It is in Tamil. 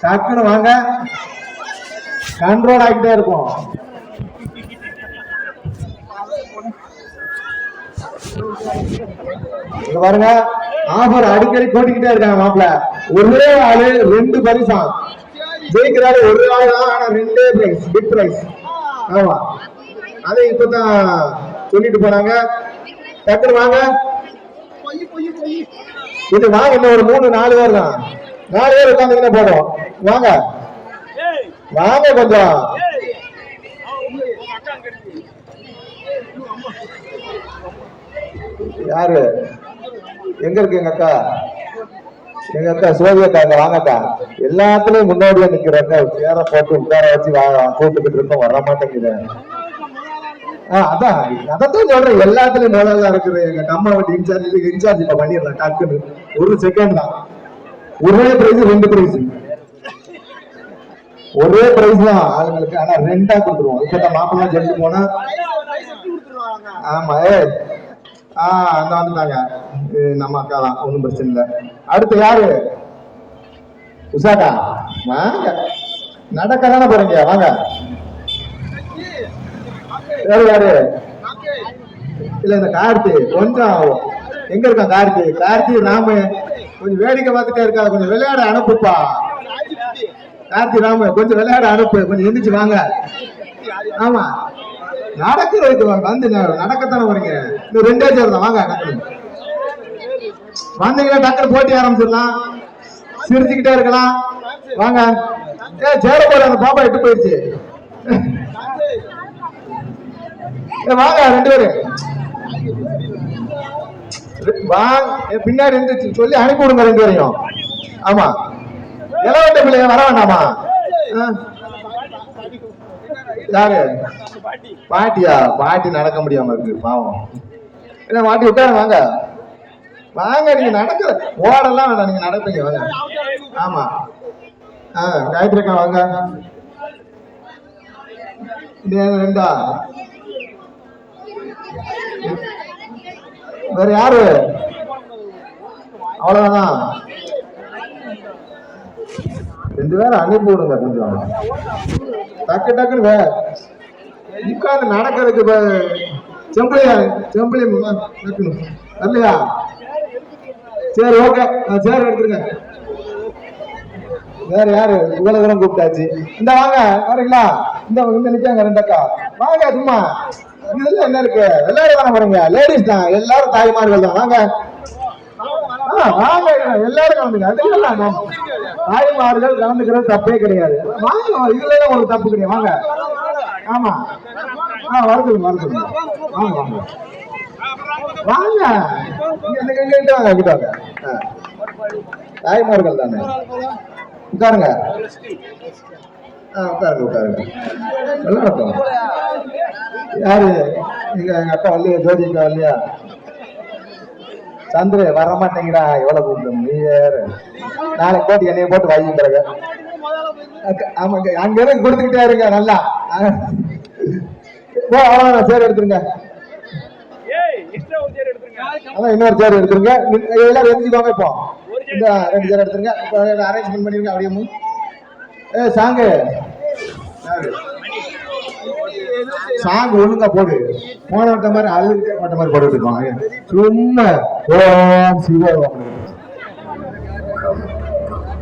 டக்குன்னு வாங்க, கண்ட்ரோல் ஆகிட்டே இருக்கும். பாருங்க, ஆஃபர் அடிக்கடி கூட்டிக்கிட்டே இருக்காங்க மாப்பிள்ள. ஒரே ஆளு 2 பரிசா ஜெயிக்கிறாரு. ஒரு ஆள் தான், ஆனா 2 பிரைஸ், பிக் பிரைஸ். ஆமா, அதை இப்பதான் சொல்லிட்டு போனாங்க. டக்குனு வாங்க, இது வாங்க. இன்னும் ஒரு 3-4 பேர் தான், 4 பேர் உட்காந்துக்கிட்டே போடும். வாங்க வாங்க கொஞ்சம். யாரு எங்க இருக்கு? எங்க அக்கா, எங்க அக்கா சோதி அக்கா. வாங்கக்கா, எல்லாத்துலயும் முன்னாடியே நிக்கிறக்க. சேர போட்டு உட்கார வச்சு கூட்டுக்கிட்டு இருக்கோம், வர மாட்டேங்குது. அதான் சொல்றேன், எல்லாத்துலயும் முதல்ல இருக்குது. எங்க அம்மா வண்டி இன்சார்ஜ் இப்ப பண்ணிடலாம். டக்குன்னு 1 செகண்ட் தான். ஒரே பிரைஸ் 2 பிரைஸ், ஒரே பிரைஸ் தான் ஆளுங்களுக்கு. ஆனா 2ஆ கொடுத்துருவோம். இப்ப மாப்பிள்ளா ஜெயிச்சு போனா. ஆமா, அந்த வந்துட்டாங்க நம்ம அக்கா தான், ஒன்றும் பிரச்சனை இல்லை. அடுத்து யாரு? உஷாக்கா, வாங்க. நடக்க தானே போறீங்க, வாங்க. யாரு யாரு? இல்ல, இந்த கார்த்தி கொஞ்சம் எங்க இருக்கான்? கார்த்தி ராமு கொஞ்சம் வேடிக்கை பார்த்துட்டே இருக்கா. கொஞ்சம் விளையாட அனுப்புப்பா. கார்த்தி ராமு கொஞ்சம் விளையாட அனுப்பு. கொஞ்சம் எந்திரிச்சு வாங்க. ஆமா, நடக்கிறதுக்கு வந்து நடக்கத்தானே வரீங்க. இன்னும் 2 சேர் தான், வாங்க. வந்தீங்கன்னா டக்குனு போட்டி ஆரம்பிச்சிடலாம், சிரிச்சுக்கிட்டே இருக்கலாம். வாங்க. சேர போல அந்த பாப்பா எட்டு போயிடுச்சு. வாங்க 2 பேரு வாங்க. பின்னாடி இருந்து சொல்லி அனுப்பி விடுங்க 2 பேரையும். ஆமா, இளவட்ட பிள்ளைங்க வர வேண்டாமா? யாரு? பாட்டியா? பாட்டி நடக்க முடியாம இருக்கு, பாவம். இல்ல, பாட்டி உட்காரு. வாங்க வாங்க, நீங்க நடக்க ஓடலாம் வேண்டாம், நீங்க நடப்பீங்க. வாங்க. ஆமா, காயத்ரி அக்கா வாங்க. 2ஆ? வேற யாரு? அவ்வளவுதான். 2 பேரும் அனுப்பி விடுங்க கொஞ்சம். டக்குன்னு உட்கார்ந்து நடக்கிறதுக்கு. செம்பிளியா இல்லையா? சரி, ஓகே, சேர் எடுத்துருங்க. வேற யாரு? இவ்வளவு தூரம் கூப்பிட்டாச்சு. இந்த வாங்க, வரீங்களா? இந்த நிக்காங்க 2 அக்கா. வாங்க, சும்மா இதுல என்ன இருக்கு? விளையாட தானே போறீங்க. லேடிஸ் தான், எல்லாரும் தாய்மார்கள் தான். வாங்க வாங்க, எல்லாரும் கலந்துங்க. அதெல்லாம் தாய்மார்கள் கலந்துக்கிறது தப்பே கிடையாது. வாங்க, இதுல உங்களுக்கு தப்பு கிடையாது. வாங்க. ஆமா, வருதுங்க. வாங்க வாங்க வாங்க, கிட்ட வாங்க. தாய்மார்கள் தானே, உட்காருங்க. உட்காருங்க. நல்லா இருக்கும். யாரு? எங்க அக்கா வரலையா? ஜோதி அக்கா வரலையா? சந்திர வர மாட்டேங்கிறா. எவ்வளவு கூப்பிடும் நீ வேற. நாளைக்கு போட்டு என்னைய போட்டு வாங்கி பிறகு. ஆமாங்க, அங்க இருந்து கொடுத்துக்கிட்டே இருங்க. நல்லா அவ்வளவுதான். சேர் எடுத்துருங்க. அதான் இன்னொரு சேர் எடுத்துருங்க. எல்லாரும் எரிஞ்சுக்கோங்க. இப்போ இந்த 2 சேர் எடுத்துருங்க. அரேஞ்ச்மெண்ட் பண்ணிருங்க. அப்படியே சாங்கு சாங் ஒழுங்கா போடு. போன வட்ட மாதிரி அழுது வட்ட மாதிரி போட்டு இருக்கோம். சும்மா ஓம் சிவா